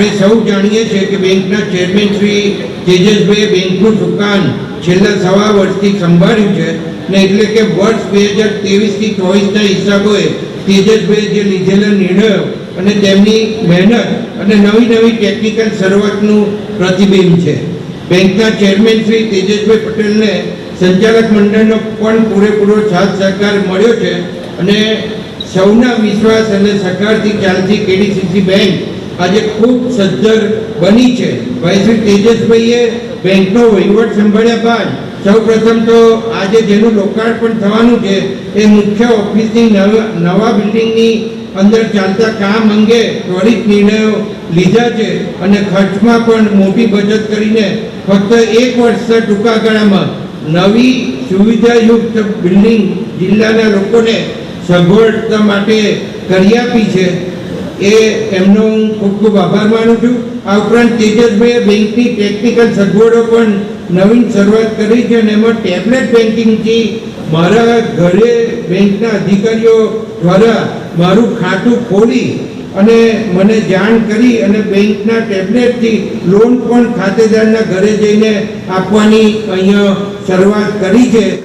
આપણે સૌ જાણીએ છીએ કે બેંકના ચેરમેન શ્રી તેજસભાઈએ બેંકનું સુકાન છેલ્લા સવા વર્ષથી સંભાળ્યું છે ને એટલે કે વર્ષ 2023થી 24ના હિસાબોએ તેજસભાઈએ જે લીધેલા નિર્ણયો અને તેમની મહેનત અને નવી ટેકનિકલ શરૂઆતનું પ્રતિબિંબ છે। બેંકના ચેરમેન શ્રી તેજસભાઈ પટેલને સંચાલક મંડળનો પણ પૂરેપૂરો સાથ સહકાર મળ્યો છે અને સૌના વિશ્વાસ અને સહકારથી ચાલતી કેડીસીસી બેંક આજે ખૂબ સદ્ધર બની છે। ભાઈ શ્રી તેજસભાઈએ બેંકનો વહીવટ સંભાળ્યા બાદ સૌપ્રથમ તો આજે જેનું લોકાર્પણ થવાનું છે એ મુખ્ય ઓફિસની નવા બિલ્ડિંગની અંદર ચાલતા કામ અંગે ત્વરિત નિર્ણયો લીધા છે અને ખર્ચમાં પણ મોટી બચત કરીને ફક્ત 1 વર્ષના ટૂંકા ગાળામાં નવી સુવિધાયુક્ત બિલ્ડિંગ જિલ્લાના લોકોને સગવડતા માટે કરી આપી છે। એ એમનો હું ખૂબ ખૂબ આભાર માનું છું। આ ઉપરાંત તેજસભાઈએ બેંકની ટેકનિકલ સગવડો પણ નવીન શરૂઆત કરી છે અને એમાં ટેબ્લેટ બેન્કિંગથી મારા ઘરે બેંકના અધિકારીઓ દ્વારા મારું ખાતું ખોલી અને મને જાણ કરી અને બેંકના ટેબ્લેટથી લોન પણ ખાતેદારના ઘરે જઈને આપવાની અહીંયા શરૂઆત કરી છે।